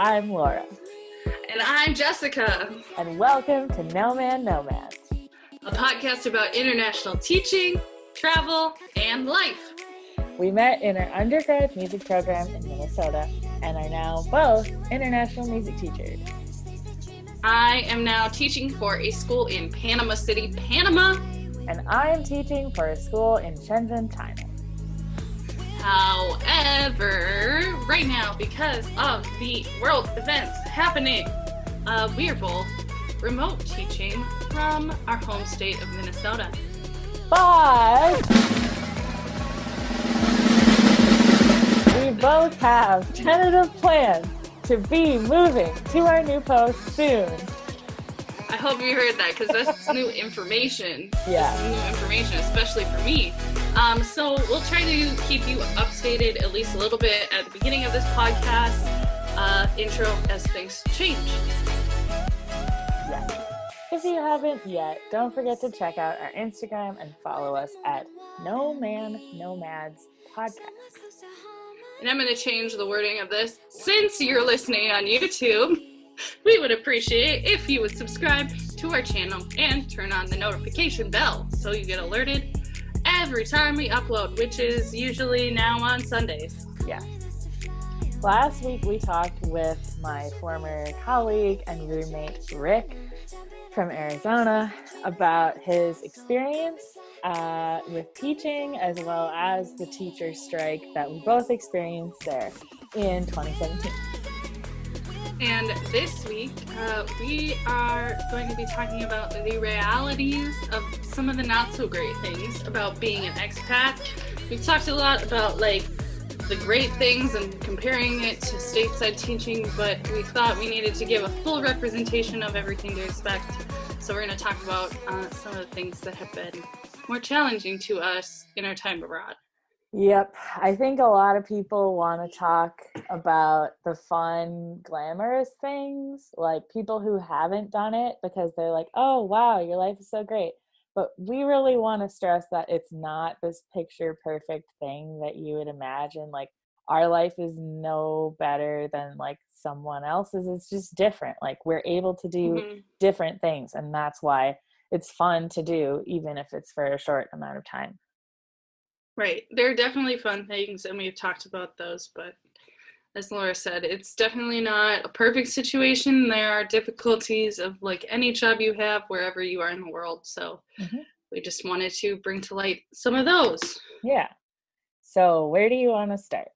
I'm Laura. And I'm Jessica. And welcome to Nomads, a podcast about international teaching, travel, and life. We met in our undergrad music program in Minnesota and are now both international music teachers. I am now teaching for a school in Panama City, Panama. And I am teaching for a school in Shenzhen, China. However, right now, because of the world events happening, we are both remote teaching from our home state of Minnesota. But we both have tentative plans to be moving to our new post soon. I hope you heard that, because that's new information. Yeah. This is new information, especially for me. So we'll try to keep you updated at least a little bit at the beginning of this podcast intro as things change. Yeah. If you haven't yet, don't forget to check out our Instagram and follow us at Nomads Podcast. And I'm going to change the wording of this. Since you're listening on YouTube, we would appreciate if you would subscribe to our channel and turn on the notification bell so you get alerted every time we upload, which is usually now on Sundays. Yeah. Last week we talked with my former colleague and roommate Rick from Arizona about his experience with teaching, as well as the teacher strike that we both experienced there in 2017. And this week, we are going to be talking about the realities of some of the not so great things about being an expat. We've talked a lot about the great things and comparing it to stateside teaching, but we thought we needed to give a full representation of everything to expect. So we're going to talk about some of the things that have been more challenging to us in our time abroad. Yep. I think a lot of people want to talk about the fun, glamorous things, like people who haven't done it, because they're like, oh, wow, your life is so great. But we really want to stress that it's not this picture perfect thing that you would imagine. Like, our life is no better than someone else's. It's just different. We're able to do different things, and that's why it's fun to do, even if it's for a short amount of time. Right. There are definitely fun things, and we've talked about those, but as Laura said, it's definitely not a perfect situation. There are difficulties of any job you have wherever you are in the world. So we just wanted to bring to light some of those. Yeah. So where do you want to start?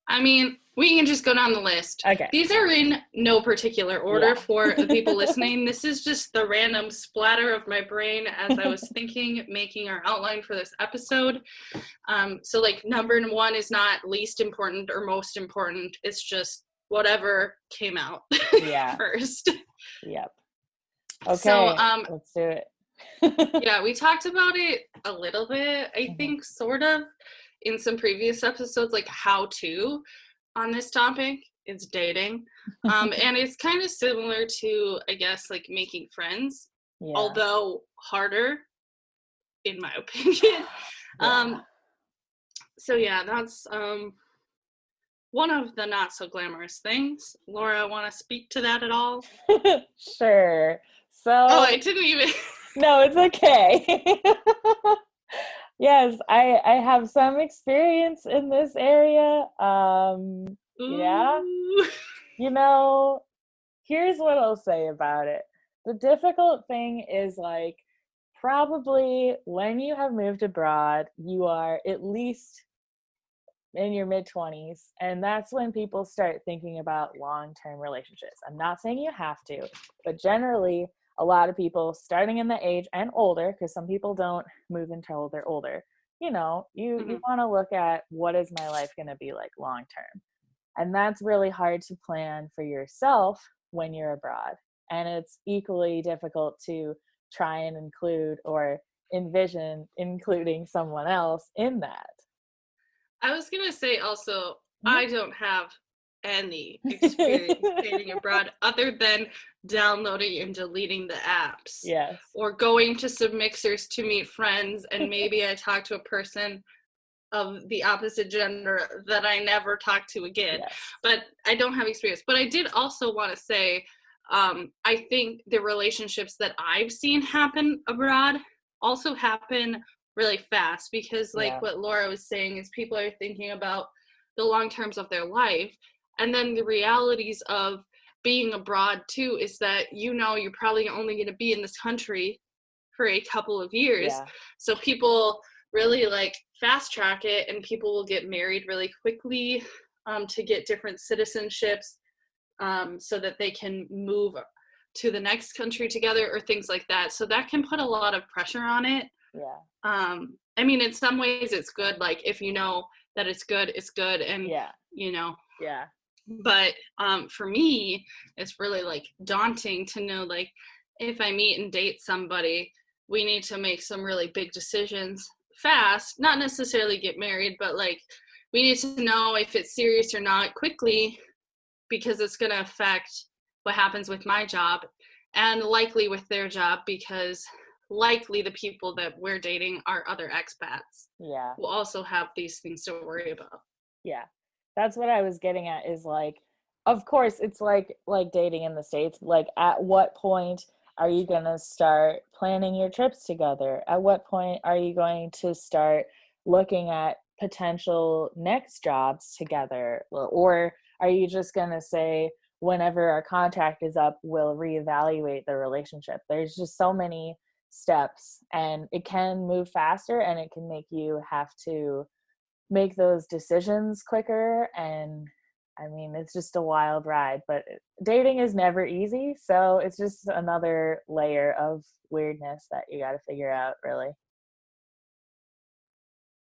I mean, we can just go down the list. Okay. These are in no particular order for the people listening. This is just the random splatter of my brain as I was thinking, making our outline for this episode. So number one is not least important or most important. It's just whatever came out first. Yep. Okay, so, let's do it. Yeah, we talked about it a little bit, I think, sort of, in some previous episodes, how to on this topic. It's dating. And it's kind of similar to, I guess, making friends, although harder, in my opinion. So yeah, that's one of the not so glamorous things. Laura, want to speak to that at all? Sure. So I didn't even No, it's okay. Yes, I have some experience in this area. Yeah. Here's what I'll say about it. The difficult thing is probably when you have moved abroad, you are at least in your mid-20s, and that's when people start thinking about long-term relationships. I'm not saying you have to, but generally a lot of people starting in the age and older, because some people don't move until they're older, you want to look at what is my life going to be like long term. And that's really hard to plan for yourself when you're abroad. And it's equally difficult to try and include or envision including someone else in that. I was going to say also, I don't have any experience dating abroad other than downloading and deleting the apps. Yes. Or going to some mixers to meet friends, and maybe I talk to a person of the opposite gender that I never talk to again. Yes. But I don't have experience. But I did also want to say, I think the relationships that I've seen happen abroad also happen really fast, because like Yeah. what Laura was saying is people are thinking about the long terms of their life, and then the realities of being abroad too is that you're probably only going to be in this country for a couple of years. Yeah. So people really like fast track it, and people will get married really quickly to get different citizenships, so that they can move to the next country together or things like that. So that can put a lot of pressure on it. Yeah. I mean, in some ways it's good. Like if you know that it's good, and Yeah. you know. Yeah. But for me, it's really like daunting to know, like, if I meet and date somebody, we need to make some really big decisions fast, not necessarily get married, but like we need to know if it's serious or not quickly, because it's going to affect what happens with my job and likely with their job, because likely the people that we're dating are other expats Yeah. who also have these things to worry about. Yeah. That's what I was getting at, is like, of course it's like dating in the States. Like, at what point are you going to start planning your trips together? At what point are you going to start looking at potential next jobs together? Or are you just going to say, whenever our contract is up, we'll reevaluate the relationship? There's just so many steps, and it can move faster, and it can make you have to make those decisions quicker. And I mean, it's just a wild ride, but dating is never easy. So it's just another layer of weirdness that you got to figure out, really.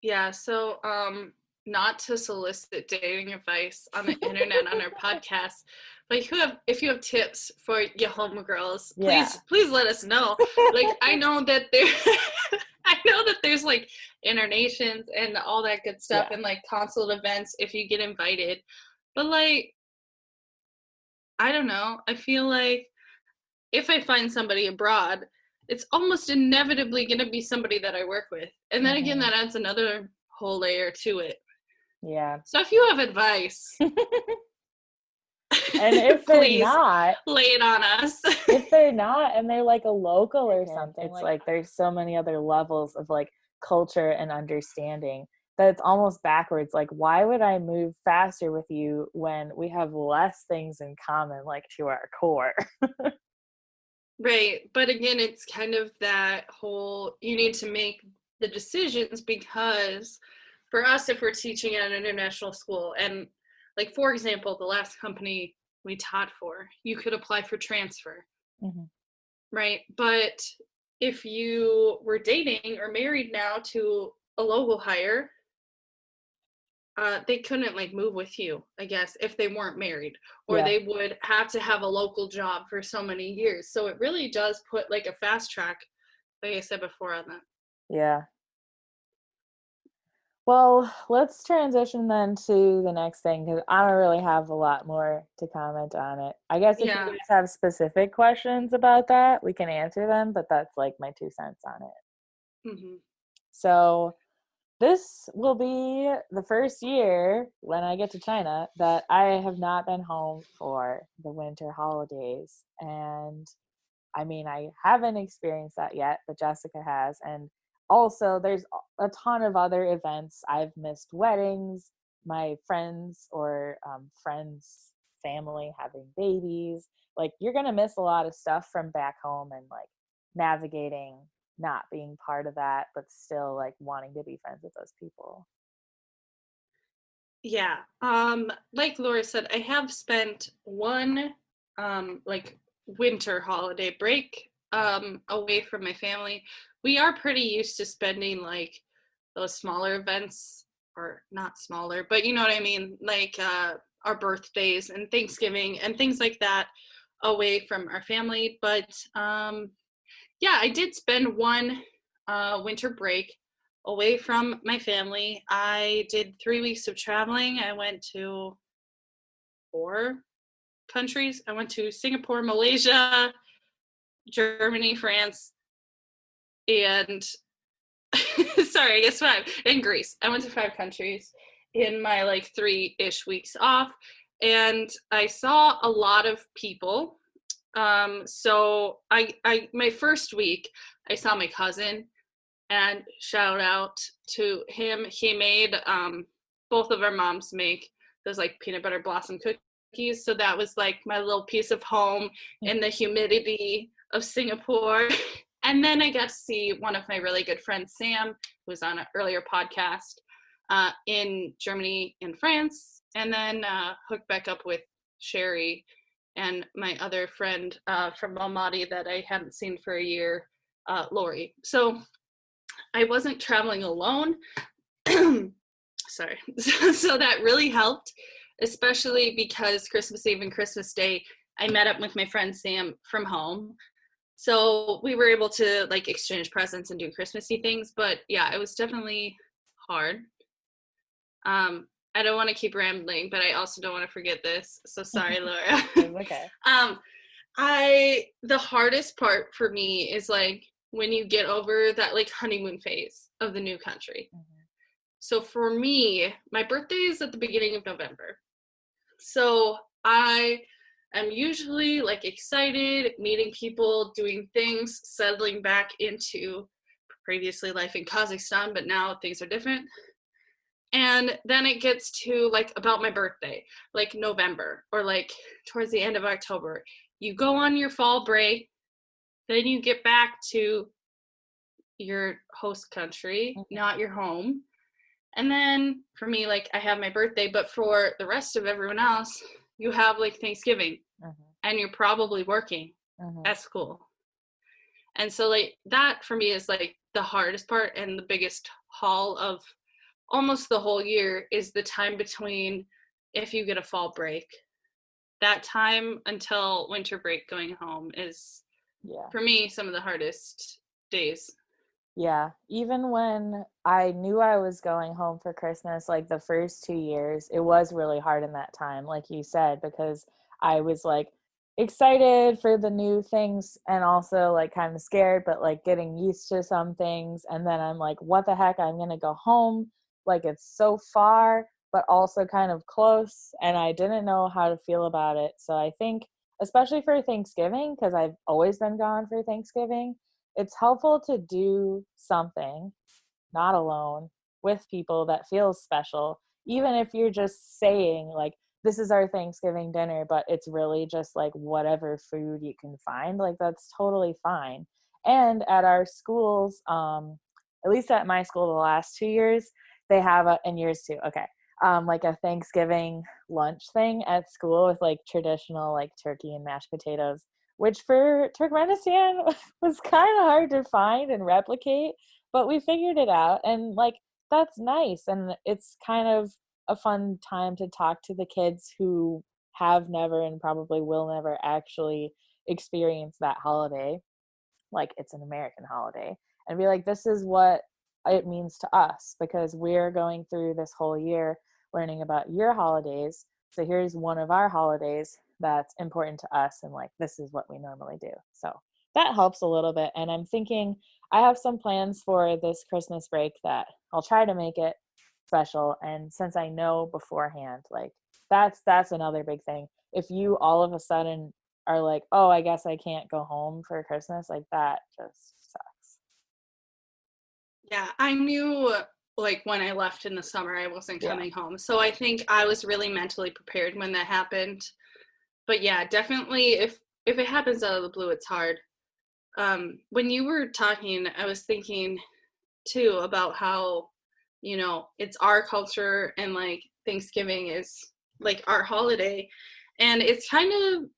Yeah, so not to solicit dating advice on the internet on our podcast, but if you have tips for your homegirls, Yeah. please let us know. Like I know that I know that there's like internations and all that good stuff, Yeah. and like consulate events if you get invited. But like I don't know. I feel like if I find somebody abroad, it's almost inevitably going to be somebody that I work with. And then again, Mm-hmm. that adds another whole layer to it. Yeah. So if you have advice, And if they're please not, lay it on us. and they're like a local or something, it's like there's so many other levels of like culture and understanding that it's almost backwards. Like, why would I move faster with you when we have less things in common, like to our core? Right. But again, it's kind of that whole, you need to make the decisions, because for us, if we're teaching at an international school, and like, for example, the last company we taught for, you could apply for transfer. Mm-hmm. Right. But if you were dating or married now to a local hire, they couldn't like move with you, I guess, if they weren't married, or Yeah. they would have to have a local job for so many years. So it really does put like a fast track, like I said before, on that. Yeah. Well, let's transition then to the next thing, because I don't really have a lot more to comment on it. I guess if you Yeah. guys have specific questions about that, we can answer them, but that's like my 2 cents on it. Hmm. So this will be the first year when I get to China that I have not been home for the winter holidays. And I mean, I haven't experienced that yet, but Jessica has. And also, there's a ton of other events. I've missed weddings, my friends or friends' family having babies. Like, you're going to miss a lot of stuff from back home, and like navigating not being part of that, but still like wanting to be friends with those people. Yeah. Like Laura said, I have spent one like winter holiday break away from my family. We are pretty used to spending like those smaller events, or not smaller, but you know what I mean, like our birthdays and Thanksgiving and things like that away from our family. But yeah, I did spend one winter break away from my family. I did 3 weeks of traveling. I went to 4 countries. I went to Singapore, Malaysia, Germany, France, and sorry, I guess 5 in Greece. I went to 5 countries in my like 3-ish weeks off, and I saw a lot of people. So I my first week I saw my cousin, and shout out to him. He made both of our moms make those like peanut butter blossom cookies, so that was like my little piece of home in the humidity of Singapore. And then I got to see one of my really good friends, Sam, who was on an earlier podcast, in Germany and France, and then hooked back up with Sherry and my other friend from Almaty that I hadn't seen for a year, Lori. So I wasn't traveling alone. Sorry. So that really helped, especially because Christmas Eve and Christmas Day, I met up with my friend Sam from home. So we were able to like exchange presents and do Christmassy things. But yeah, it was definitely hard. I don't want to keep rambling, but I also don't want to forget this. So sorry, Laura. Okay. The hardest part for me is like when you get over that like honeymoon phase of the new country. Mm-hmm. So for me, my birthday is at the beginning of November. So I am usually like excited, meeting people, doing things, settling back into previously life in Kazakhstan, but now things are different. And then it gets to like about my birthday, like November or like towards the end of October. You go on your fall break, then you get back to your host country, not your home. And then for me, like I have my birthday, but for the rest of everyone else, you have like Thanksgiving and you're probably working at school. And so like that for me is like the hardest part, and the biggest haul of almost the whole year is the time between, if you get a fall break, that time until winter break going home is, for me, some of the hardest days. Yeah, even when I knew I was going home for Christmas, like the first 2 years, it was really hard in that time, like you said, because I was like excited for the new things and also like kind of scared, but like getting used to some things. And then I'm like, what the heck? I'm going to go home. Like it's so far, but also kind of close. And I didn't know how to feel about it. So I think, especially for Thanksgiving, because I've always been gone for Thanksgiving, it's helpful to do something, not alone, with people that feels special, even if you're just saying like, this is our Thanksgiving dinner, but it's really just like whatever food you can find. Like that's totally fine. And at our schools, at least at my school the last 2 years, they have and yours too, okay, like a Thanksgiving lunch thing at school with like traditional like turkey and mashed potatoes, which for Turkmenistan was kind of hard to find and replicate, but we figured it out, and like that's nice, and it's kind of a fun time to talk to the kids who have never and probably will never actually experience that holiday, like it's an American holiday, and be like, this is what it means to us because we're going through this whole year learning about your holidays. So here's one of our holidays that's important to us, and like this is what we normally do. So that helps a little bit. And I'm thinking I have some plans for this Christmas break that I'll try to make it special. And since I know beforehand, like that's another big thing. If you all of a sudden are like, oh, I guess I can't go home for Christmas, like that just sucks. Yeah, I knew like when I left in the summer, I wasn't coming home. So I think I was really mentally prepared when that happened. But yeah, definitely if it happens out of the blue, it's hard. When you were talking, I was thinking too about how, you know, it's our culture and like Thanksgiving is like our holiday. And it's kind of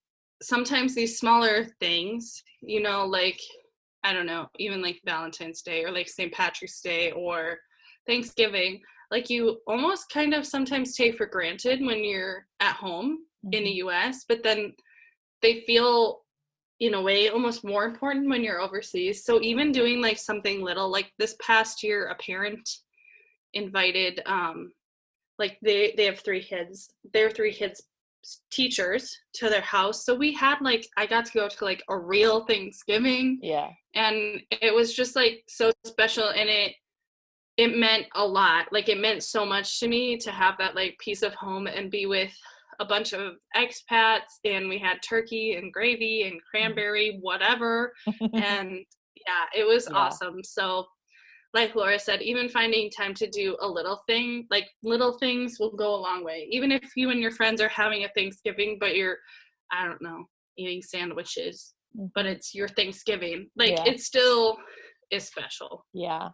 sometimes these smaller things, you know, like, I don't know, even like Valentine's Day or like St. Patrick's Day or Thanksgiving, like you almost kind of sometimes take for granted when you're at home in the US, but then they feel in a way almost more important when you're overseas. So even doing like something little, like this past year, a parent invited, like they have 3 kids. Their 3 kids teachers to their house. So we had like, I got to go to like a real Thanksgiving. Yeah. And it was just like so special, and it meant a lot. Like it meant so much to me to have that like piece of home and be with a bunch of expats, and we had turkey and gravy and cranberry, whatever. And yeah, it was awesome. So like Laura said, even finding time to do a little thing, like little things will go a long way. Even if you and your friends are having a Thanksgiving, but you're, I don't know, eating sandwiches, but it's your Thanksgiving. Like it still is special. Yeah.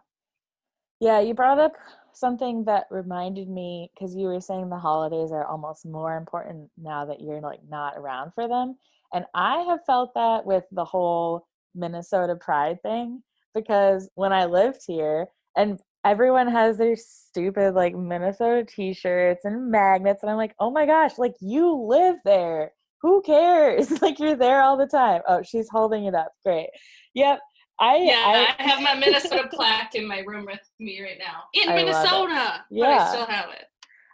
Yeah, you brought up something that reminded me, because you were saying the holidays are almost more important now that you're like not around for them. And I have felt that with the whole Minnesota Pride thing, because when I lived here and everyone has their stupid like Minnesota t-shirts and magnets, and I'm like, oh my gosh, like you live there. Who cares? Like you're there all the time. Oh, she's holding it up. Great. Yep. I have my Minnesota plaque in my room with me right now. In Minnesota! But I still have it.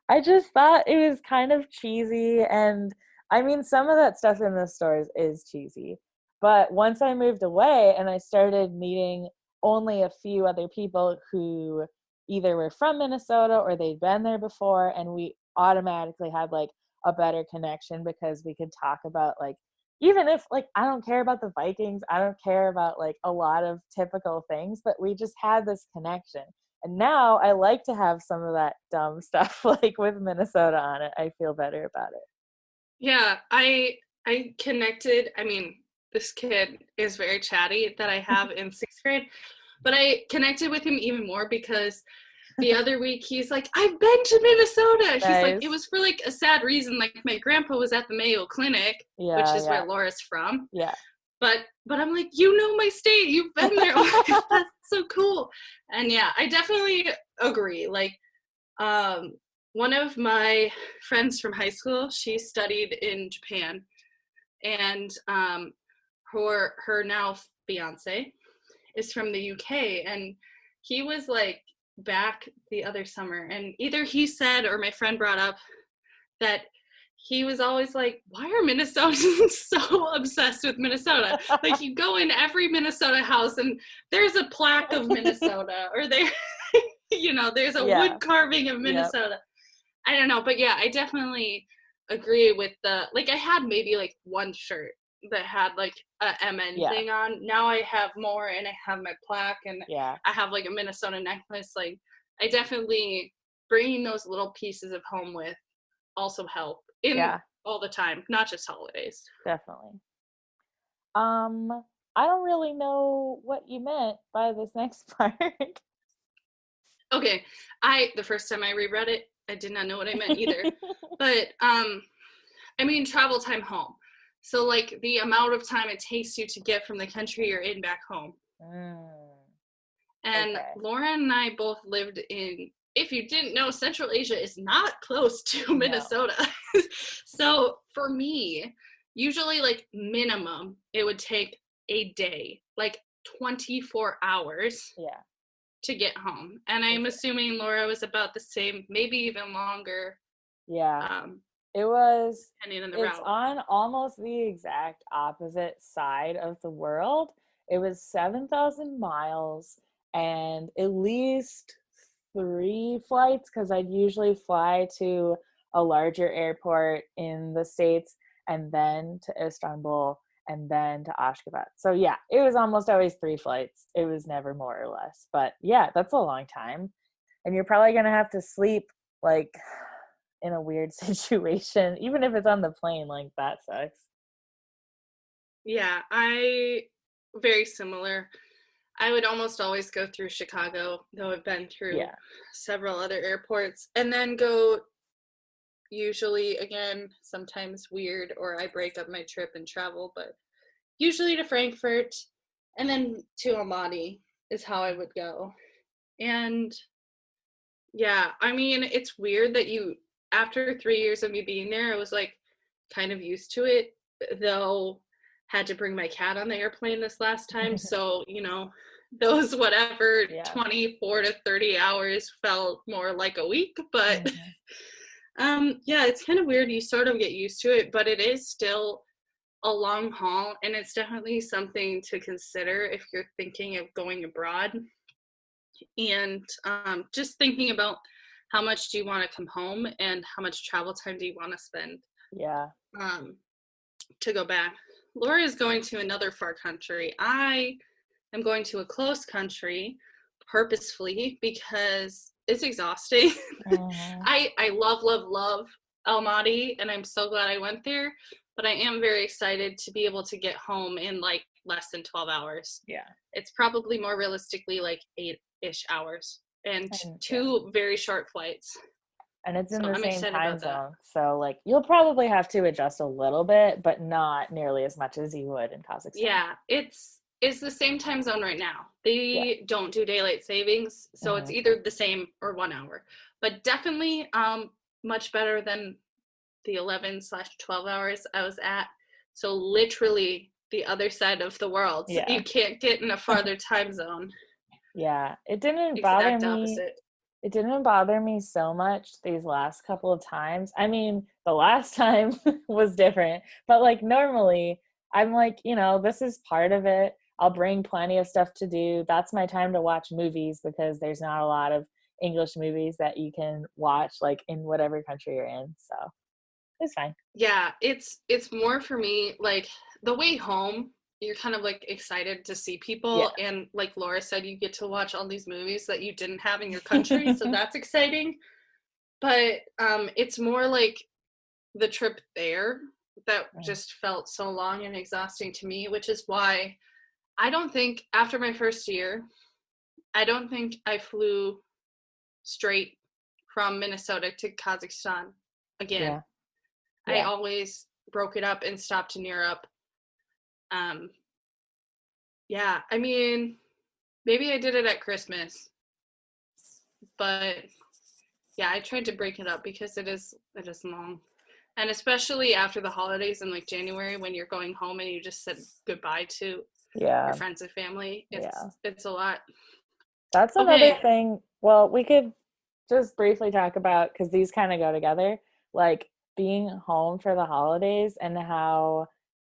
I just thought it was kind of cheesy, and I mean, some of that stuff in the stores is cheesy. But once I moved away and I started meeting only a few other people who either were from Minnesota or they'd been there before, and we automatically had like a better connection because we could talk about like, even if like I don't care about the Vikings, I don't care about like a lot of typical things, but we just had this connection. And now I like to have some of that dumb stuff like with Minnesota on it. I feel better about it. Yeah, I connected. I mean, this kid is very chatty that I have in 6th grade, but I connected with him even more because the other week he's like, I've been to Minnesota. Nice. He's like, it was for like a sad reason. Like my grandpa was at the Mayo Clinic, which is where Laura's from. Yeah. But I'm like, you know my state. You've been there. Like, that's so cool. And yeah, I definitely agree. Like, one of my friends from high school, she studied in Japan, and her now fiance is from the UK, and he was like back the other summer, and either he said or my friend brought up that he was always like, why are Minnesotans so obsessed with Minnesota? Like you go in every Minnesota house and there's a plaque of Minnesota, or there, there's a wood carving of Minnesota. Yep. I don't know, but yeah, I definitely agree with like I had maybe like one shirt that had like a MN thing on. Now I have more, and I have my plaque, and I have like a Minnesota necklace. Like I definitely bringing those little pieces of home with also help in all the time, not just holidays. Definitely. I don't really know what you meant by this next part. Okay, the first time I reread it, I did not know what I meant either. But I mean travel time home. So like the amount of time it takes you to get from the country you're in back home. And Lauren and I both lived in, if you didn't know, Central Asia is not close to Minnesota. So for me, usually like minimum, it would take a day, like 24 hours to get home. And I'm assuming Laura was about the same, maybe even longer. Yeah. It was, depending on the it's route. on almost the exact opposite side of the world. It was 7,000 miles and at least 3 flights, because I'd usually fly to a larger airport in the States and then to Istanbul and then to Ashgabat. So yeah, it was almost always 3 flights. It was never more or less. But yeah, that's a long time. And you're probably going to have to sleep like in a weird situation, even if it's on the plane. Like that sucks. Yeah, very similar. I would almost always go through Chicago, though I've been through several other airports, and then go usually, again, sometimes weird, or I break up my trip and travel, but usually to Frankfurt, and then to Almaty is how I would go. And yeah, I mean, it's weird that after 3 years of me being there, I was like kind of used to it, though had to bring my cat on the airplane this last time. So, those 24 to 30 hours felt more like a week, but Yeah, it's kind of weird. You sort of get used to it, but it is still a long haul, and it's definitely something to consider if you're thinking of going abroad. And just thinking about how much do you want to come home and how much travel time do you want to spend Yeah. um, to go back. Laura is going to another far country. I am going to a close country purposefully because it's exhausting. Mhm. I love Almaty, and I'm so glad I went there. But I am very excited to be able to get home in like less than 12 hours. Yeah. It's probably more realistically like 8-ish hours and And yeah. two very short flights. And it's in So the I'm same excited time about that. zone. So like you'll probably have to adjust a little bit, but not nearly as much as you would in Kazakhstan. Yeah, it's the same time zone right now. Yeah. They don't do daylight savings, so it's Hmm. either the same or 1 hour. But definitely much better than the 11/12 hours I was at. So literally the other side of the world. So Yeah. you can't get in a farther time zone. Yeah. It didn't bother Exact me. opposite. It didn't bother me so much these last couple of times. I mean, the last time was different, but like normally I'm like, this is part of it. I'll bring plenty of stuff to do. That's my time to watch movies because there's not a lot of English movies that you can watch like in whatever country you're in. So it's fine. Yeah, it's more for me like the way home, you're kind of like excited to see Yeah. people, and like Laura said, you get to watch all these movies that you didn't have in your country, so that's exciting. But it's more like the trip there that Mm. just felt so long and exhausting to me, which is why I don't think after my first year, I don't think I flew straight from Minnesota to Kazakhstan again. Yeah. I Yeah. always broke it up and stopped in Europe. Um, yeah, I mean, maybe I did it at Christmas, but yeah, I tried to break it up because it is long. And especially after the holidays in like January when you're going home and you just said goodbye to your Yeah. friends and family, it's Yeah. it's a lot. That's another Okay. thing. Well, we could just briefly talk about because these kind of go together, like being home for the holidays and how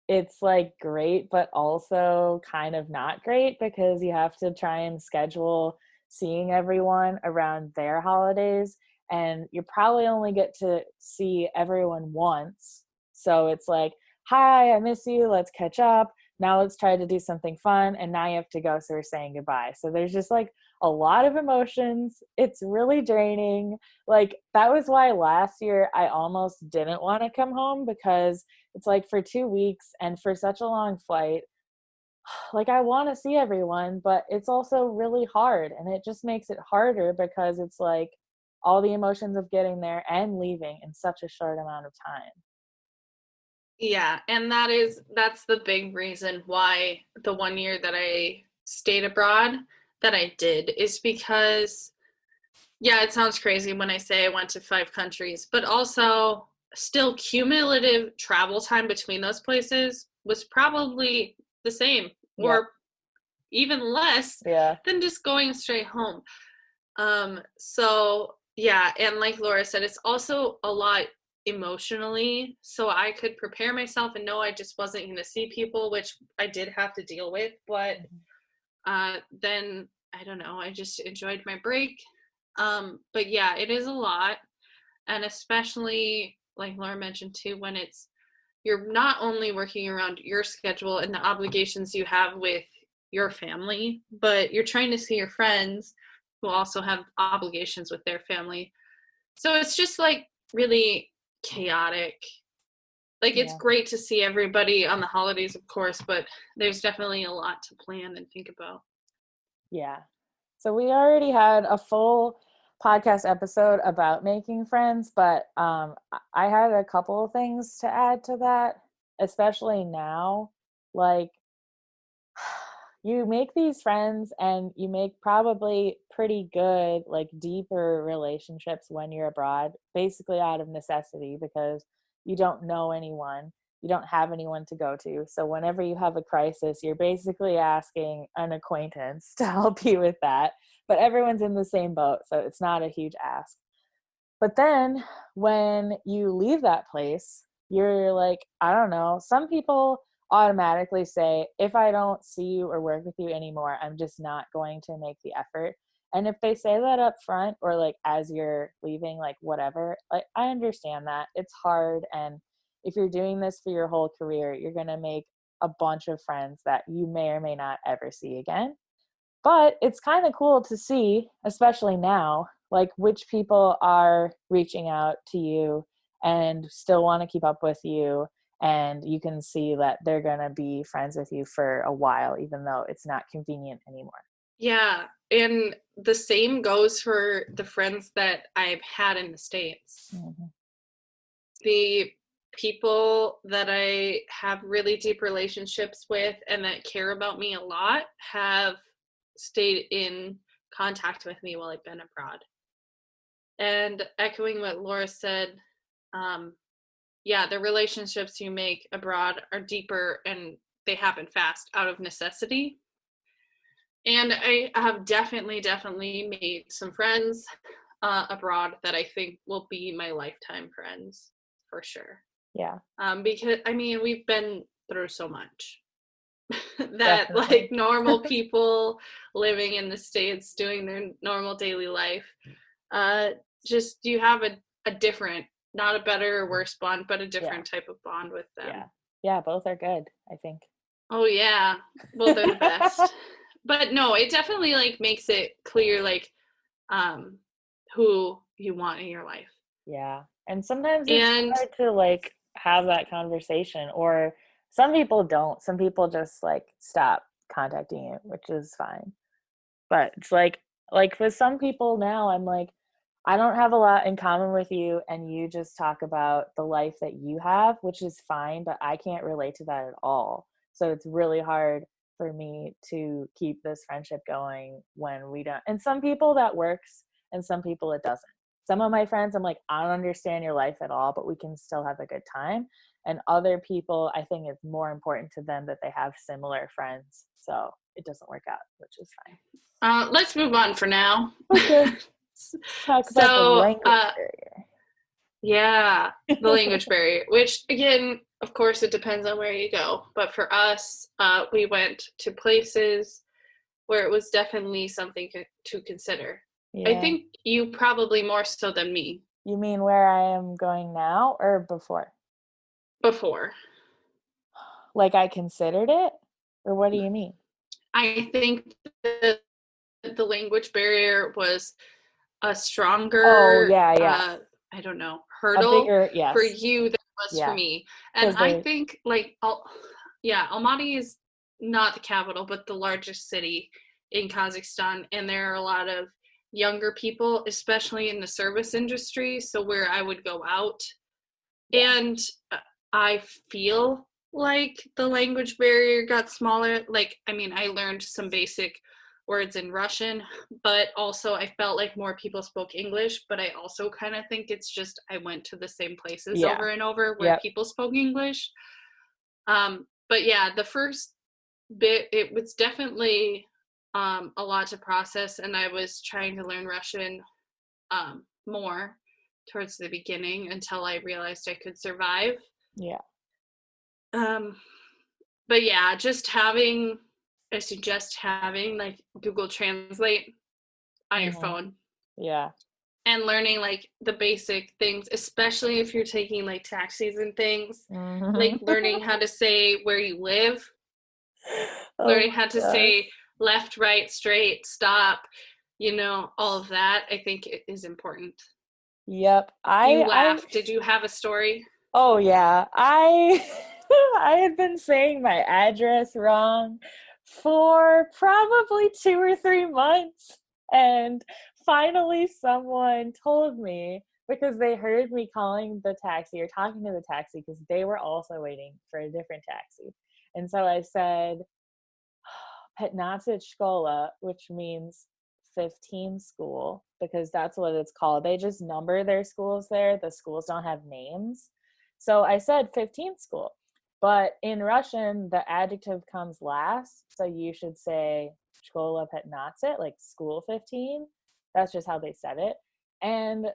it's like great, but also kind of not great because you have to try and schedule seeing everyone around their holidays, and you probably only get to see everyone once. So it's like, hi, I miss you, let's catch up. Now let's try to do something fun. And now you have to go. So we're saying goodbye. So there's just like a lot of emotions. It's really draining. Like that was why last year I almost didn't want to come home because it's like for 2 weeks and for such a long flight, like I want to see everyone, but it's also really hard. And it just makes it harder because it's like all the emotions of getting there and leaving in such a short amount of time. Yeah, and that's the big reason why the 1 year that I stayed abroad that I did is because yeah, it sounds crazy when I say I went to 5 countries, but also still cumulative travel time between those places was probably the same Yep. or even less Yeah. than just going straight home. So yeah, and like Laura said, it's also a lot emotionally. So I could prepare myself and know I just wasn't going to see people, which I did have to deal with. But Mhm. then I don't know, I just enjoyed my break. But yeah, it is a lot, and especially like Laura mentioned too, when it's you're not only working around your schedule and the obligations you have with your family, but you're trying to see your friends who also have obligations with their family. So it's just like really chaotic. Like it's Yeah. great to see everybody on the holidays, of course, but there's definitely a lot to plan and think about. Yeah. So we already had a full podcast episode about making friends, but I had a couple of things to add to that, especially now. Like, you make these friends and you make probably pretty good, like deeper relationships when you're abroad, basically out of necessity because you don't know anyone. You don't have anyone to go to. So whenever you have a crisis, you're basically asking an acquaintance to help you with that. But everyone's in the same boat. So it's not a huge ask. But then when you leave that place, you're like, I don't know, some people automatically say, if I don't see you or work with you anymore, I'm just not going to make the effort. And if they say that up front or like as you're leaving, like whatever, like I understand that it's hard. And if you're doing this for your whole career, you're going to make a bunch of friends that you may or may not ever see again. But it's kind of cool to see, especially now, like which people are reaching out to you and still want to keep up with you. And you can see that they're going to be friends with you for a while, even though it's not convenient anymore. Yeah. And the same goes for the friends that I've had in the States. Mm-hmm. The people that I have really deep relationships with and that care about me a lot have stayed in contact with me while I've been abroad. And echoing what Laura said, yeah, the relationships you make abroad are deeper and they happen fast out of necessity. And I have definitely made some friends abroad that I think will be my lifetime friends for sure. Yeah. Because I mean, we've been through so much that Definitely. like normal people living in the States doing their normal daily life, just you have a different, not a better or worse bond, but a different type of bond with them. Yeah. Yeah, both are good, I think. Oh yeah. Well, they're the best. But no, it definitely like makes it clear like who you want in your life. Yeah. And sometimes it's hard to like have that conversation, or some people don't. Some people just like stop contacting you, which is fine. But it's like with some people now, I'm like, I don't have a lot in common with you, and you just talk about the life that you have, which is fine, but I can't relate to that at all. So it's really hard for me to keep this friendship going when we don't. And some people that works, and some people it doesn't. Some of my friends, I'm like, I don't understand your life at all, but we can still have a good time. And other people, I think it's more important to them that they have similar friends. So it doesn't work out, which is fine. Let's move on for now. Okay. Talk about the language barrier. Yeah, the language barrier, which again, of course, it depends on where you go. But for us, we went to places where it was definitely something to consider. Yeah. I think you probably more so than me. You mean where I am going now or before? Before. Like I considered it? Or what do you mean? I think the language barrier was a stronger, I don't know, hurdle for you than it was for me. And I think like, Almaty is not the capital, but the largest city in Kazakhstan. And there are a lot of younger people, especially in the service industry. So where I would go out, and I feel like the language barrier got smaller. Like, I mean, I learned some basic words in Russian, but also I felt like more people spoke English. But I also kind of think it's just I went to the same places over and over where people spoke English. But yeah, the first bit, it was definitely a lot to process, and I was trying to learn Russian more towards the beginning until I realized I could survive. Yeah. But yeah, I suggest having like Google Translate on your phone. Yeah. And learning like the basic things, especially if you're taking like taxis and things, like learning how to say where you live, learning how to say left, right, straight, stop, all of that, I think it is important. Yep. You laughed. Did you have a story? Oh yeah. I had been saying my address wrong for probably 2 or 3 months, and finally someone told me, because they heard me calling the taxi or talking to the taxi, because they were also waiting for a different taxi. And so I said 15 shkola, which means 15 school, because that's what it's called. They just number their schools there. The schools don't have names. So I said 15 school. But in Russian, the adjective comes last. So you should say shkola 15, like school 15. That's just how they said it. And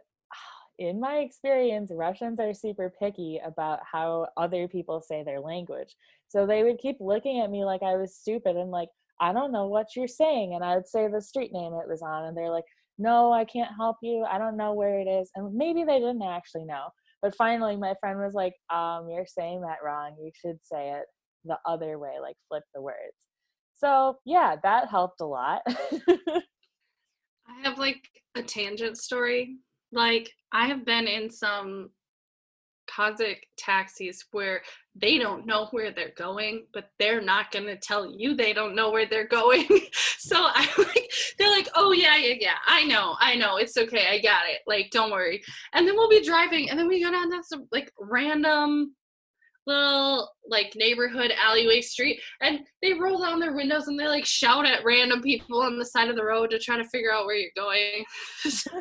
in my experience, Russians are super picky about how other people say their language. So they would keep looking at me like I was stupid and like, I don't know what you're saying. And I would say the street name it was on, and they're like, no, I can't help you. I don't know where it is. And maybe they didn't actually know. But finally, my friend was like, you're saying that wrong. You should say it the other way, like flip the words. So yeah, that helped a lot. I have like a tangent story. Like, I have been in some Kazakh taxis where they don't know where they're going, but they're not going to tell you they don't know where they're going. So I like, they're like, oh yeah, I know, it's okay, I got it, like, don't worry. And then we'll be driving, and then we go down to some like random little like neighborhood alleyway street, and they roll down their windows and they like shout at random people on the side of the road to try to figure out where you're going. So,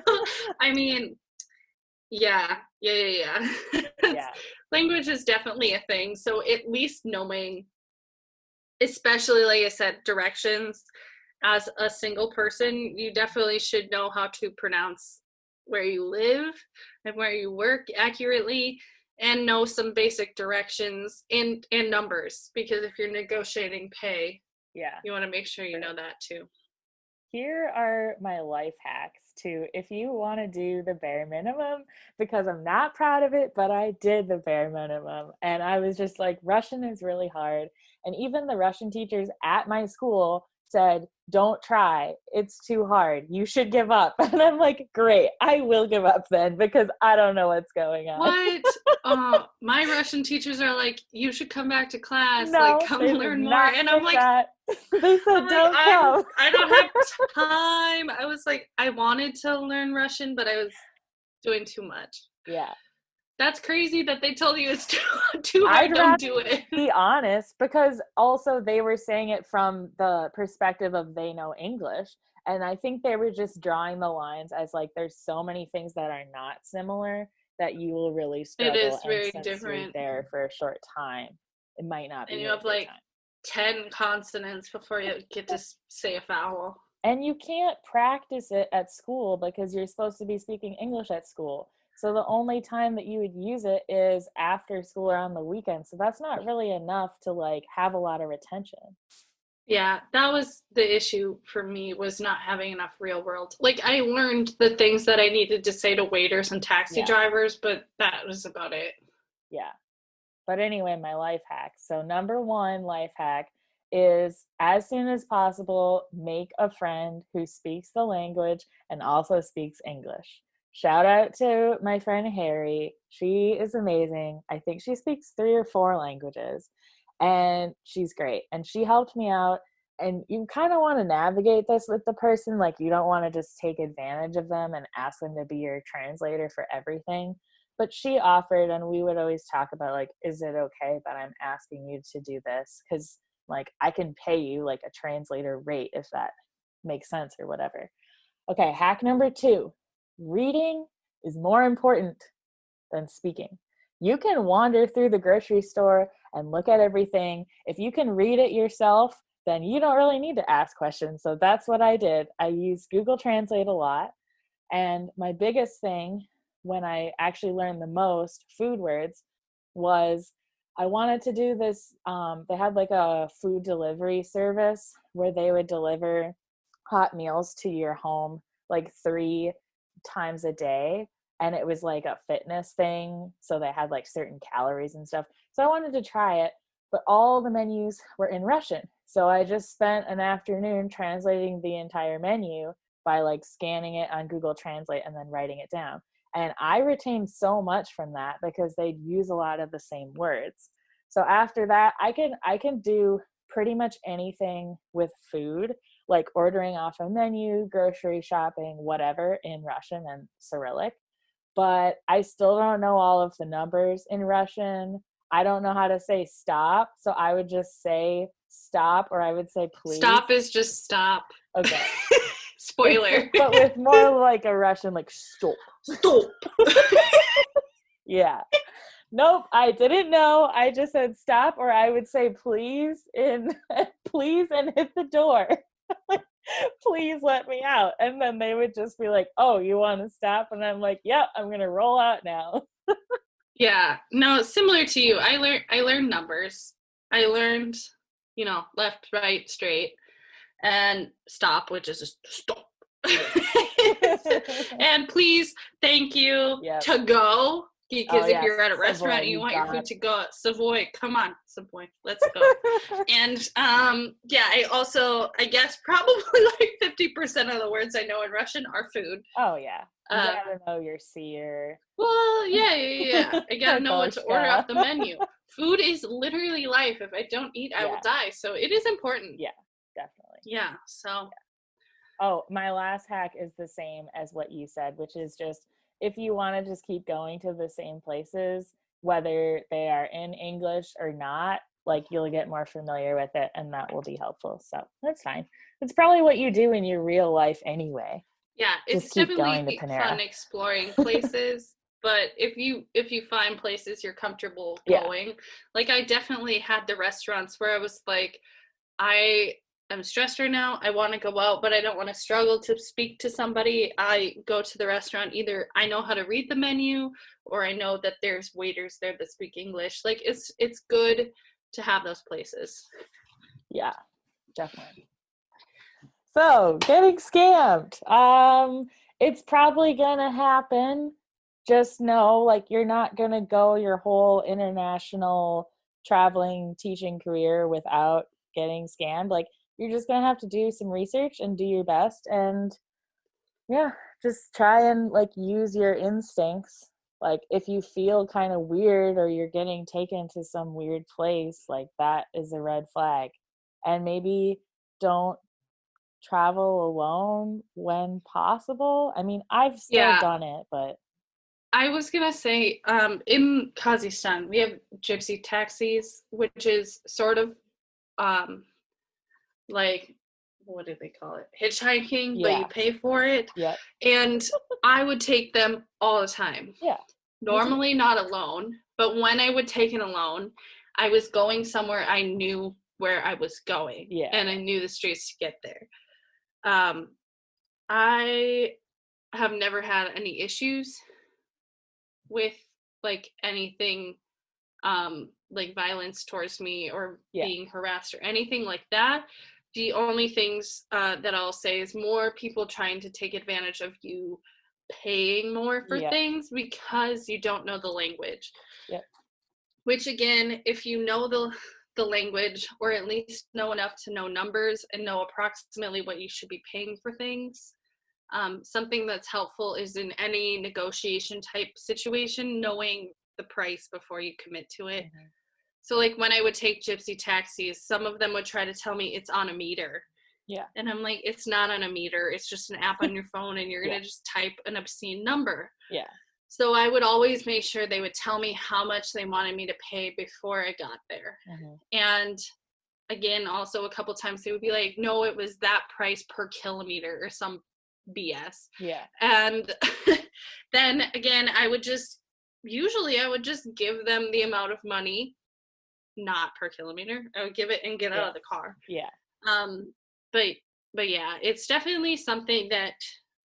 I mean, yeah. Yeah. Language is definitely a thing. So at least knowing, especially like I said, directions as a single person, you definitely should know how to pronounce where you live and where you work accurately, and know some basic directions and numbers, because if you're negotiating pay, you want to make sure you know that too. Here are my life hacks too, if you want to do the bare minimum, because I'm not proud of it, but I did the bare minimum. And I was just like, Russian is really hard. And even the Russian teachers at my school said, don't try. It's too hard. You should give up. And I'm like, great, I will give up then, because I don't know what's going on. What? My Russian teachers are like, you should come back to class, No, like come learn more. And I'm like, that. They said, don't come. I don't have time. I was like, I wanted to learn Russian, but I was doing too much. Yeah. That's crazy that they told you it's too hard. Don't do it. Be honest, because also they were saying it from the perspective of they know English. And I think they were just drawing the lines as like, there's so many things that are not similar that you will really struggle. It is very since different. You're there for a short time, it might not be. And you have like 10 consonants before you get to say a vowel. And you can't practice it at school because you're supposed to be speaking English at school. So the only time that you would use it is after school or on the weekend. So that's not really enough to like have a lot of retention. Yeah, that was the issue for me, was not having enough real world. Like, I learned the things that I needed to say to waiters and taxi drivers, but that was about it. Yeah. But anyway, my life hack. So number 1 life hack is, as soon as possible, make a friend who speaks the language and also speaks English. Shout out to my friend Harry. She is amazing. I think she speaks 3 or 4 languages, and she's great. And she helped me out. And you kind of want to navigate this with the person. Like, you don't want to just take advantage of them and ask them to be your translator for everything. But she offered, and we would always talk about, like, is it okay that I'm asking you to do this? Because, like, I can pay you, like, a translator rate if that makes sense or whatever. Okay, hack number 2. Reading is more important than speaking. You can wander through the grocery store and look at everything. If you can read it yourself, then you don't really need to ask questions. So that's what I did. I used Google Translate a lot. And my biggest thing when I actually learned the most food words was I wanted to do this. They had like a food delivery service where they would deliver hot meals to your home like 3 times a day. And it was like a fitness thing. So they had like certain calories and stuff. So I wanted to try it, but all the menus were in Russian. So I just spent an afternoon translating the entire menu by like scanning it on Google Translate and then writing it down. And I retained so much from that because they'd use a lot of the same words. So after that, I can do pretty much anything with food, like ordering off a menu, grocery shopping, whatever, in Russian and Cyrillic. But I still don't know all of the numbers in Russian. I don't know how to say stop. So I would just say stop, or I would say please. Stop is just stop. Okay. Spoiler. But with more like a Russian, like stop. Stop. Yeah. Nope, I didn't know. I just said stop, or I would say please and hit the door. please let me out. And then they would just be like, oh, you want to stop? And I'm like, yep, I'm going to roll out now. Yeah, no, similar to you. I learned numbers. I learned, left, right, straight, and stop, which is just stop. And please, thank you, Yep. to go. Because Oh, if yes, you're at a restaurant Savoy, and you you want your got food it. to go, Savoy, come on, Savoy, let's go. And yeah, I guess probably like 50% of the words I know in Russian are food. Oh, yeah. You Uh, gotta know your seer. well, yeah. I gotta know what to order Kartoshka. off the menu. Food is literally life. If I don't eat, I will Yeah. die. So it is important. Yeah, definitely. Yeah. So Oh, my last hack is the same as what you said, which is just if you want to just keep going to the same places, whether they are in English or not, like you'll get more familiar with it and that will be helpful. So that's fine. It's probably what you do in your real life anyway. yeah, Just it's keep definitely going to fun Panera. exploring places. But if you find places you're comfortable Yeah. going, like I definitely had the restaurants where I was like, I am stressed right now. I want to go out, but I don't want to struggle to speak to somebody. I go to the restaurant. Either I know how to read the menu or I know that there's waiters there that speak English. Like it's good to have those places. Yeah, definitely. So, getting scammed. It's probably gonna happen. Just know, like, you're not gonna go your whole international traveling teaching career without getting scammed. Like, you're just gonna have to do some research and do your best. And yeah, just try and like use your instincts. Like, if you feel kind of weird or you're getting taken to some weird place, like, that is a red flag. And maybe don't travel alone when possible. I mean, I've still Yeah, done it, but I was gonna say, in Kazakhstan, we have gypsy taxis, which is sort of um, like, what do they call it? Hitchhiking, but you yeah. pay for it. Yep. And I would take them all the time. Yeah. Me too. Normally not alone, but when I would take it alone, I was going somewhere I knew where I was going, Yeah. and I knew the streets to get there. Um, I have never had any issues with like anything like violence towards me or Yeah. being harassed or anything like that. The only things that I'll say is more people trying to take advantage of you paying more for Yeah. things because you don't know the language. Yep. Which again, if you know the language or at least know enough to know numbers and know approximately what you should be paying for things, something that's helpful is in any negotiation type situation, knowing the price before you commit to it. Mm-hmm. So like when I would take gypsy taxis, some of them would try to tell me it's on a meter. Yeah. And I'm like, it's not on a meter. It's just an app on your phone and you're going Yeah. to just type an obscene number. Yeah. So I would always make sure they would tell me how much they wanted me to pay before I got there. Mm-hmm. And again, also a couple times they would be like, no, it was that price per kilometer or some BS. Yeah. And then again, I would just give them the amount of money, not per kilometer. I would give it and get out of the car. Yeah. But yeah, it's definitely something that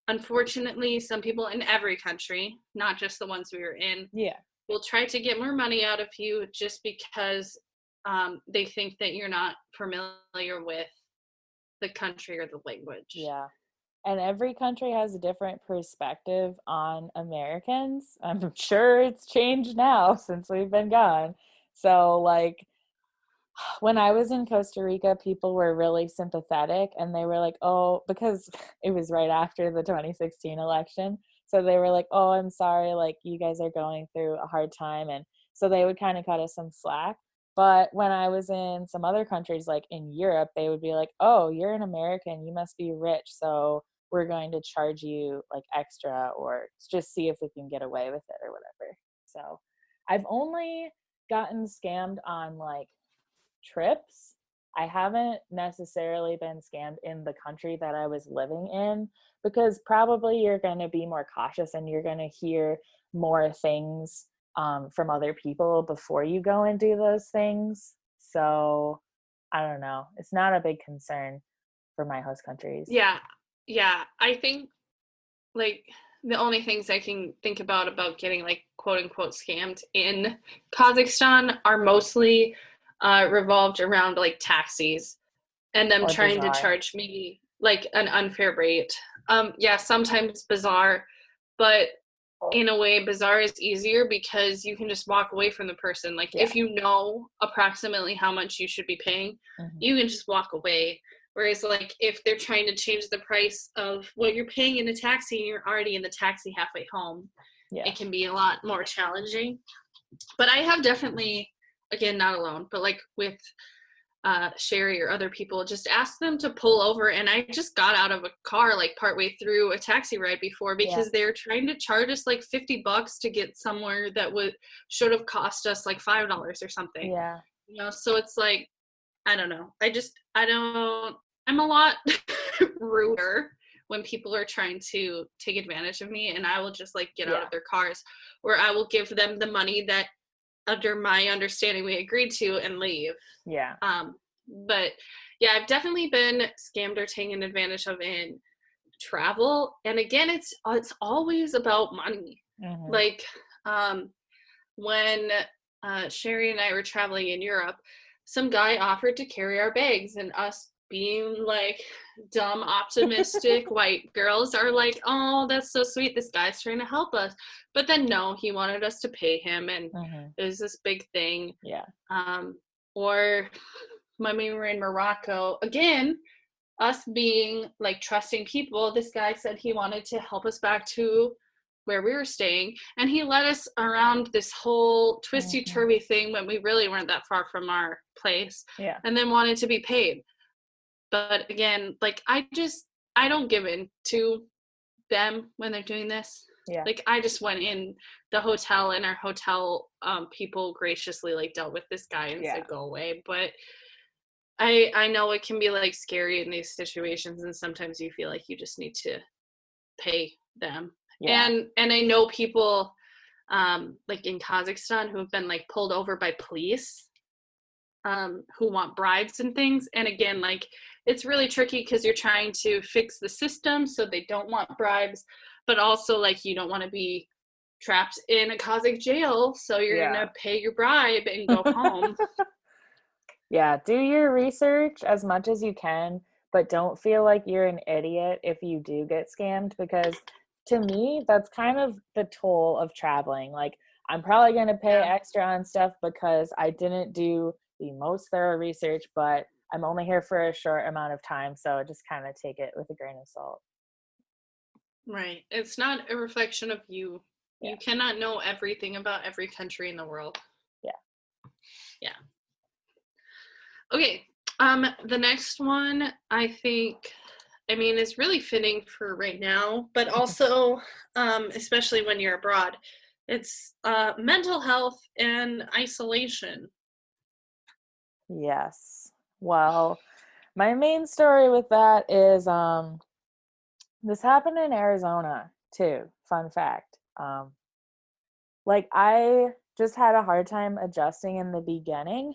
unfortunately some people in every country, not just the ones we were in, Yeah. will try to get more money out of you just because they think that you're not familiar with the country or the language. Yeah. And every country has a different perspective on Americans. I'm sure it's changed now since we've been gone. So, like, when I was in Costa Rica, people were really sympathetic and they were like, oh, because it was right after the 2016 election. So they were like, oh, I'm sorry, like, you guys are going through a hard time. And so they would kind of cut us some slack. But when I was in some other countries, like in Europe, they would be like, oh, you're an American, you must be rich. So we're going to charge you like extra or just see if we can get away with it or whatever. So I've only gotten scammed on like trips. I haven't necessarily been scammed in the country that I was living in because probably you're going to be more cautious and you're going to hear more things from other people before you go and do those things. So I don't know. It's not a big concern. for my host countries. Yeah. I think like the only things I can think about getting like quote unquote scammed in Kazakhstan are mostly revolved around like taxis and them Or trying to Bazaar. charge me like an unfair rate. Yeah, sometimes Bazaar, but in a way Bazaar is easier because you can just walk away from the person. Like if you know approximately how much you should be paying, you can just walk away. Whereas like if they're trying to change the price of what you're paying in a taxi and you're already in the taxi halfway home, it can be a lot more challenging. But I have definitely, again, not alone, but like with Sherry or other people, just ask them to pull over. And I just got out of a car like partway through a taxi ride before because they're trying to charge us like $50 to get somewhere that should have cost us like $5 or something. Yeah. You know, so it's like, I don't know. I'm a lot ruder when people are trying to take advantage of me, and I will just like get out of their cars, or I will give them the money that under my understanding we agreed to and leave. Yeah. But yeah, I've definitely been scammed or taken advantage of in travel. And again, it's always about money. Like when Sherry and I were traveling in Europe, some guy offered to carry our bags, and us being like dumb, optimistic white girls are like, oh, that's so sweet. This guy's trying to help us. But then no, he wanted us to pay him, and it was this big thing. Yeah. Or when we were in Morocco, again, us being like trusting people, this guy said he wanted to help us back to where we were staying, and he led us around this whole twisty turvy thing when we really weren't that far from our place, and then wanted to be paid. But again, like I don't give in to them when they're doing this. Like I just went in the hotel, and our hotel people graciously like dealt with this guy and said go away. But I know it can be like scary in these situations, and sometimes you feel like you just need to pay them. And I know people like in Kazakhstan who have been like pulled over by police who want bribes and things. And again, like it's really tricky because you're trying to fix the system so they don't want bribes, but also like you don't want to be trapped in a Kazakh jail, so you're gonna pay your bribe and go home. Do your research as much as you can, but don't feel like you're an idiot if you do get scammed, because to me that's kind of the toll of traveling. Like I'm probably going to pay extra on stuff because I didn't do the most thorough research, but I'm only here for a short amount of time, so just kind of take it with a grain of salt. Right. It's not a reflection of you. You cannot know everything about every country in the world. Yeah. Okay. The next one I think, I mean, is really fitting for right now, but also, especially when you're abroad, it's mental health and isolation. Yes. Well, my main story with that is this happened in Arizona too. Fun fact. Like I just had a hard time adjusting in the beginning.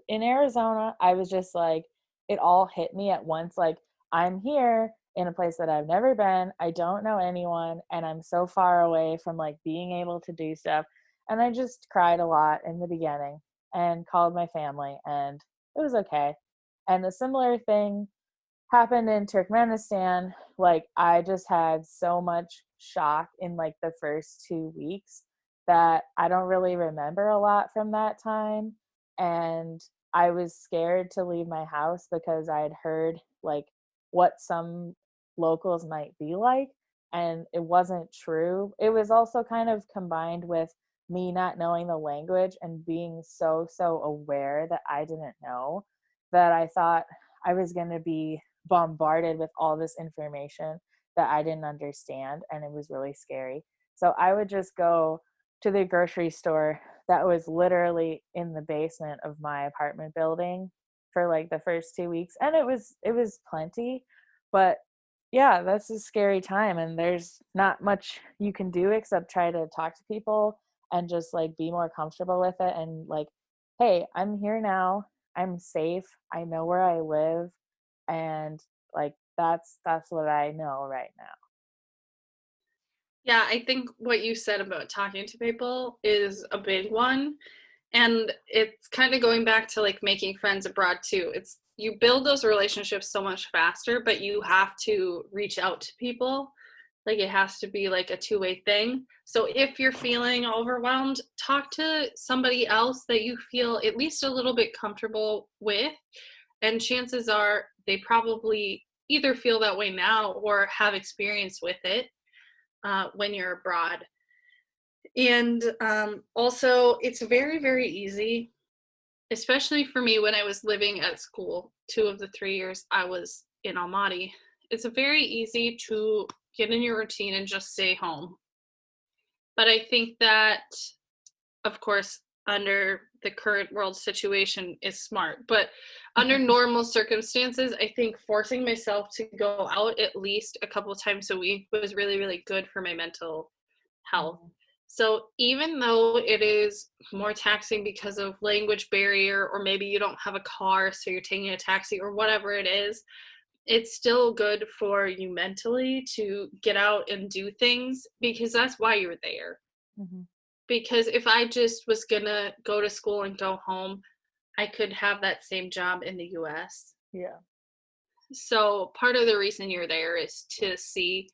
In Arizona, I was just like, it all hit me at once. Like I'm here in a place that I've never been. I don't know anyone, and I'm so far away from like being able to do stuff. And I just cried a lot in the beginning and called my family, and it was okay. And a similar thing happened in Turkmenistan. Like I just had so much shock in like the first 2 weeks that I don't really remember a lot from that time. And I was scared to leave my house because I had heard like what some locals might be like, and it wasn't true. It was also kind of combined with me not knowing the language and being so aware that I didn't know, that I thought I was going to be bombarded with all this information that I didn't understand, and it was really scary. So I would just go to the grocery store that was literally in the basement of my apartment building for like the first 2 weeks, and it was plenty. But yeah, that's a scary time, and there's not much you can do except try to talk to people and just like be more comfortable with it, and like, hey, I'm here now, I'm safe, I know where I live, and Like that's what I know right now. Yeah, I think what you said about talking to people is a big one. And it's kind of going back to like making friends abroad too. It's you build those relationships so much faster, but you have to reach out to people. Like it has to be like a two-way thing. So if you're feeling overwhelmed, talk to somebody else that you feel at least a little bit comfortable with. And chances are they probably either feel that way now or have experience with it when you're abroad. And also, it's very, very easy, especially for me when I was living at school, 2 of the 3 years I was in Almaty. It's very easy to get in your routine and just stay home. But I think that, of course, under the current world situation is smart. But under normal circumstances, I think forcing myself to go out at least a couple of times a week was really, really good for my mental health. So even though it is more taxing because of language barrier, or maybe you don't have a car, so you're taking a taxi or whatever it is, it's still good for you mentally to get out and do things because that's why you're there. Mm-hmm. Because if I just was gonna go to school and go home, I could have that same job in the US. Yeah. So part of the reason you're there is to see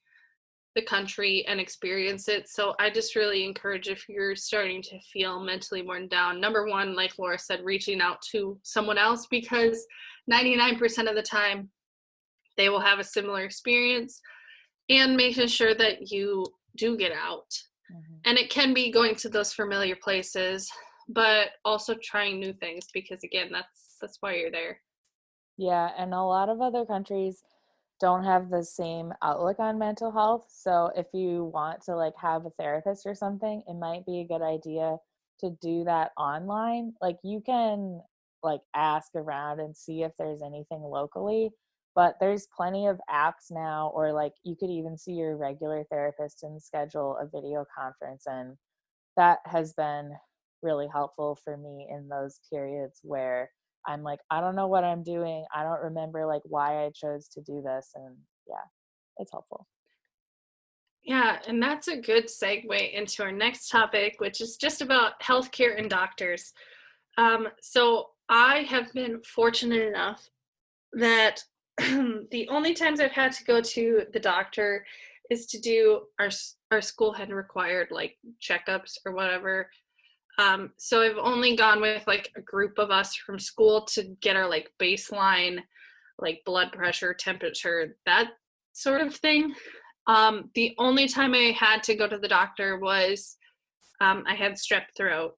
the country and experience it. So I just really encourage, if you're starting to feel mentally worn down, number one, like Laura said, reaching out to someone else, because 99% of the time they will have a similar experience, and making sure that you do get out. Mm-hmm. And it can be going to those familiar places, but also trying new things, because again, that's why you're there. Yeah, and a lot of other countries don't have the same outlook on mental health. So if you want to like have a therapist or something, it might be a good idea to do that online. Like you can like ask around and see if there's anything locally, but there's plenty of apps now, or like you could even see your regular therapist and schedule a video conference, and that has been really helpful for me in those periods where I'm like, I don't know what I'm doing. I don't remember like why I chose to do this. And yeah, it's helpful. Yeah, and that's a good segue into our next topic, which is just about healthcare and doctors. So I have been fortunate enough that the only times I've had to go to the doctor is to do our school had required like checkups or whatever. So I've only gone with like a group of us from school to get our like baseline, like blood pressure, temperature, that sort of thing. The only time I had to go to the doctor was I had strep throat,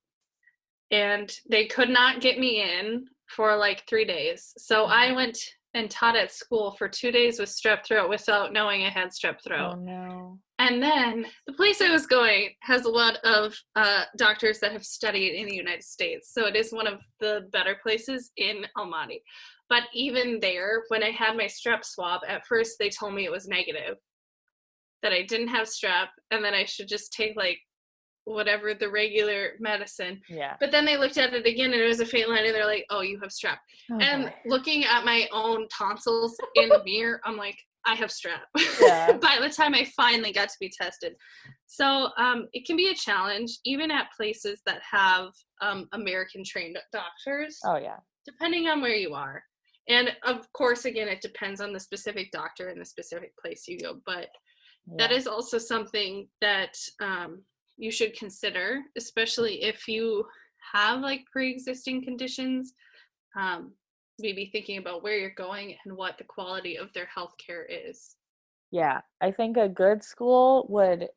and they could not get me in for like 3 days. So I went and taught at school for 2 days with strep throat without knowing I had strep throat. Oh no. And then the place I was going has a lot of doctors that have studied in the United States. So it is one of the better places in Almaty. But even there, when I had my strep swab, at first they told me it was negative, that I didn't have strep, and that I should just take like whatever the regular medicine. Yeah. But then they looked at it again and it was a faint line, and they're like, oh, you have strep. Oh, and boy. Looking at my own tonsils in the mirror, I'm like, I have strep. Yeah. By the time I finally got to be tested. So it can be a challenge, even at places that have American trained doctors, Oh yeah. depending on where you are. And of course, again, it depends on the specific doctor and the specific place you go. But that Yeah. is also something that you should consider, especially if you have like pre-existing conditions. Maybe thinking about where you're going and what the quality of their healthcare is. Yeah. I think a good school would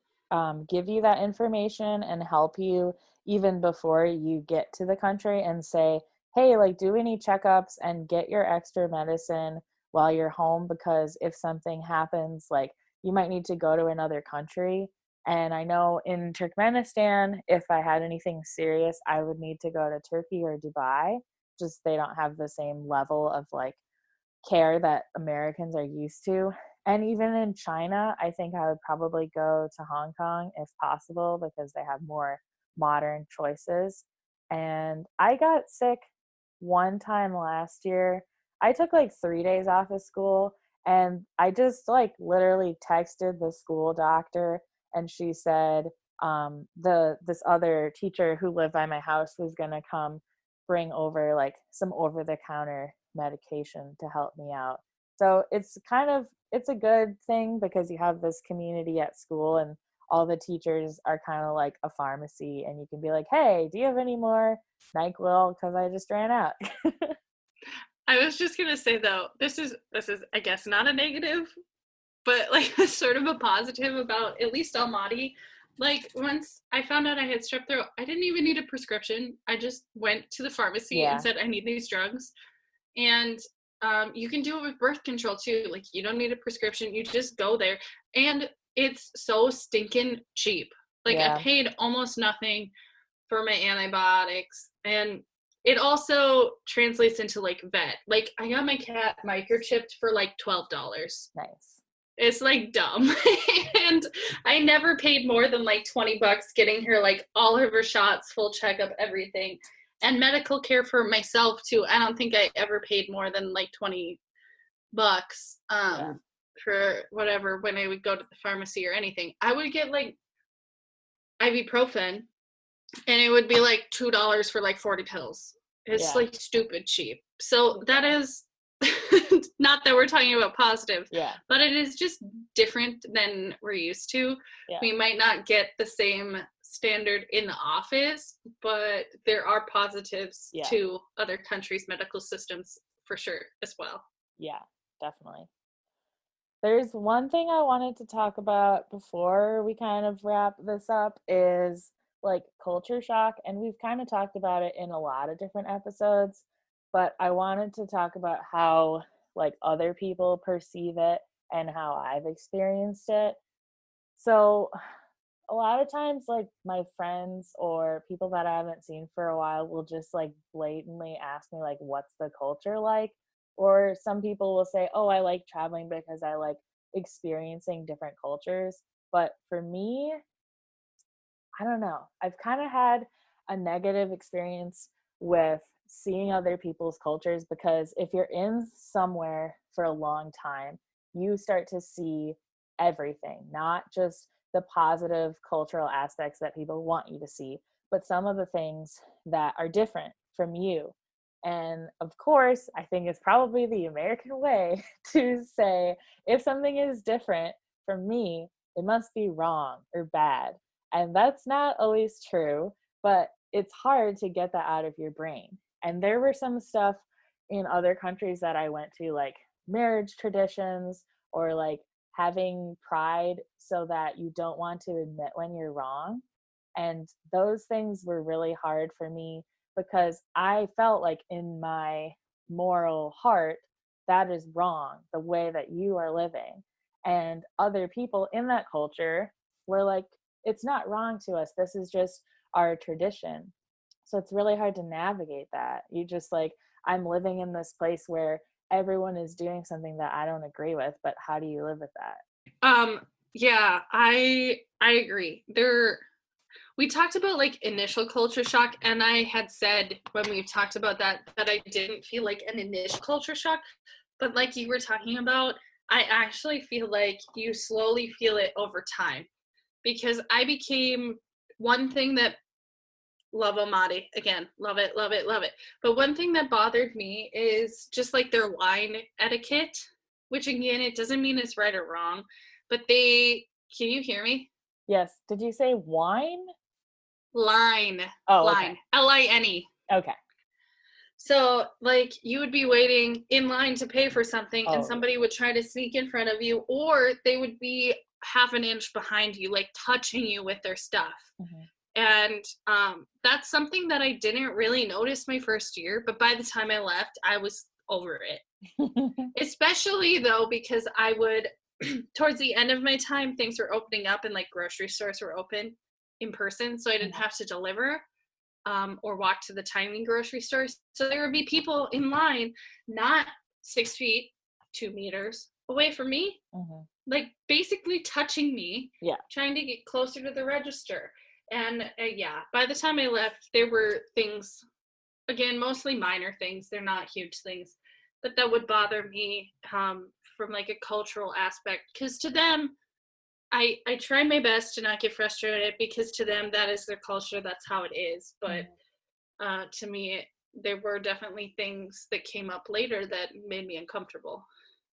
give you that information and help you even before you get to the country, and say, hey, like do any checkups and get your extra medicine while you're home, because if something happens, like you might need to go to another country. And I know in Turkmenistan, if I had anything serious, I would need to go to Turkey or Dubai. Just they don't have the same level of like care that Americans are used to. And even in China, I think I would probably go to Hong Kong if possible, because they have more modern choices. And I got sick one time last year. I took like 3 days off of school, And I just like literally texted the school doctor, and she said this other teacher who lived by my house was gonna come bring over like some over the counter medication to help me out. So it's a good thing because you have this community at school, and all the teachers are kind of like a pharmacy, and you can be like, hey, do you have any more NyQuil, because I just ran out. I was just gonna say though, this is I guess not a negative, but like sort of a positive about at least Almaty. Like once I found out I had strep throat, I didn't even need a prescription. I just went to the pharmacy and said I need these drugs, and you can do it with birth control too. Like you don't need a prescription, you just go there, and it's so stinking cheap. Like I paid almost nothing for my antibiotics, and it also translates into like vet. Like I got my cat microchipped for like $12. Nice. It's like dumb. And I never paid more than like $20 getting her like all of her shots, full checkup, everything. And medical care for myself too. I don't think I ever paid more than like $20 for whatever when I would go to the pharmacy or anything. I would get like ibuprofen, and it would be like $2 for like 40 pills. It's like stupid cheap. So that is not that we're talking about positive, but it is just different than we're used to. We might not get the same standard in the office, but there are positives to other countries' medical systems for sure as well. Yeah, definitely. There's one thing I wanted to talk about before we kind of wrap this up is like culture shock, and we've kind of talked about it in a lot of different episodes, but I wanted to talk about how like other people perceive it and how I've experienced it. So a lot of times like my friends or people that I haven't seen for a while will just like blatantly ask me like, what's the culture like? Or some people will say, oh, I like traveling because I like experiencing different cultures. But for me, I don't know. I've kind of had a negative experience with seeing other people's cultures, because if you're in somewhere for a long time, you start to see everything, not just the positive cultural aspects that people want you to see, but some of the things that are different from you. And of course, I think it's probably the American way to say if something is different from me, it must be wrong or bad. And that's not always true, but it's hard to get that out of your brain. And there were some stuff in other countries that I went to, like marriage traditions or like having pride so that you don't want to admit when you're wrong. And those things were really hard for me because I felt like in my moral heart, that is wrong, the way that you are living. And other people in that culture were like, it's not wrong to us. This is just our tradition. So it's really hard to navigate that. You just like, I'm living in this place where everyone is doing something that I don't agree with, but how do you live with that? Yeah, I agree. We talked about like initial culture shock, and I had said when we talked about that I didn't feel like an initial culture shock, but like you were talking about, I actually feel like you slowly feel it over time, because I became one thing that love Almaty again, love it, love it, love it. But one thing that bothered me is just like their wine etiquette, which again, it doesn't mean it's right or wrong, but can you hear me? Yes. Did you say wine? Line. Oh, line. Okay. Line. Okay. So, like, you would be waiting in line to pay for something, and somebody would try to sneak in front of you, or they would be half an inch behind you, like touching you with their stuff. Mm-hmm. And that's something that I didn't really notice my first year, but by the time I left, I was over it. Especially, though, because I would, towards the end of my time, things were opening up, and, like, grocery stores were open in person, so I didn't have to deliver. Or walk to the tiny grocery stores. So there would be people in line, not 6 feet, 2 meters away from me, like basically touching me, trying to get closer to the register. And by the time I left, there were things, again, mostly minor things. They're not huge things, but that would bother me from like a cultural aspect, because to them, I try my best to not get frustrated, because to them that is their culture, that's how it is. But to me, there were definitely things that came up later that made me uncomfortable.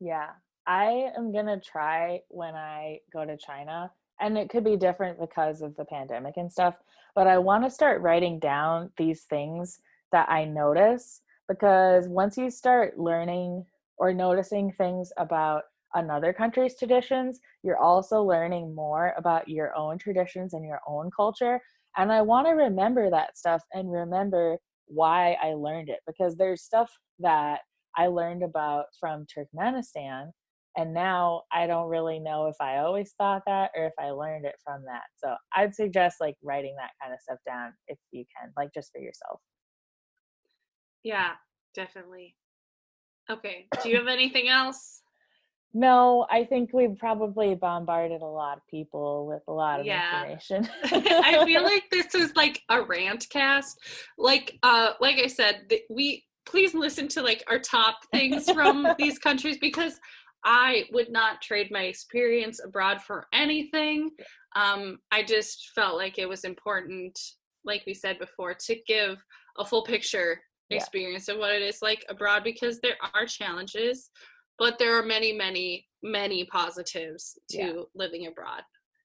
Yeah, I am gonna try when I go to China, and it could be different because of the pandemic and stuff, but I want to start writing down these things that I notice, because once you start learning or noticing things about another country's traditions, you're also learning more about your own traditions and your own culture. And I want to remember that stuff and remember why I learned it, because there's stuff that I learned about from Turkmenistan, and now I don't really know if I always thought that or if I learned it from that. So I'd suggest like writing that kind of stuff down if you can, like just for yourself. Yeah, definitely. Okay, do you have anything else? No, I think we've probably bombarded a lot of people with a lot of Yeah. information. I feel like this is like a rant cast. Like I said, we please listen to like our top things from these countries, because I would not trade my experience abroad for anything. I just felt like it was important, like we said before, to give a full picture Yeah. experience of what it is like abroad, because there are challenges, but there are many, many, many positives to living abroad.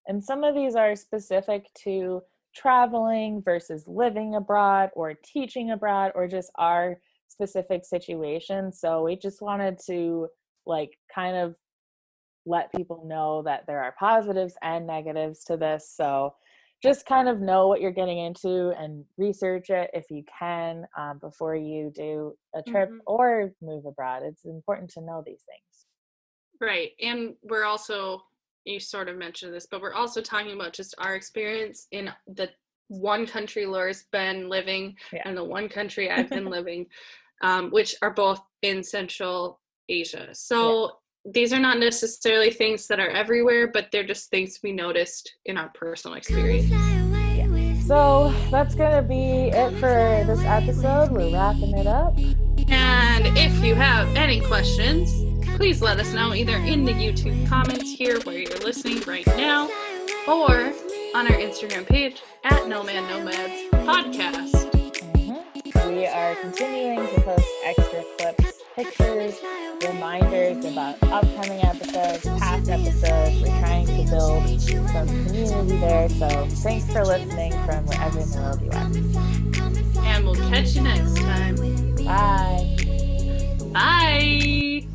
And some of these are specific to traveling versus living abroad or teaching abroad or just our specific situation. So we just wanted to like kind of let people know that there are positives and negatives to this. So just kind of know what you're getting into and research it if you can before you do a trip or move abroad. It's important to know these things. Right. And we're also, you sort of mentioned this, but we're also talking about just our experience in the one country Laura's been living and the one country I've been living, which are both in Central Asia. So these are not necessarily things that are everywhere, but they're just things we noticed in our personal experience. So that's going to be it for this episode. We're wrapping it up. And if you have any questions, please let us know either in the YouTube comments here where you're listening right now, or on our Instagram page at Nomads Podcast. We are continuing to post extra clips, pictures, reminders about upcoming episodes, past episodes. We're trying to build some community there. So thanks for listening from wherever in the world you are. And we'll catch you next time. Bye. Bye.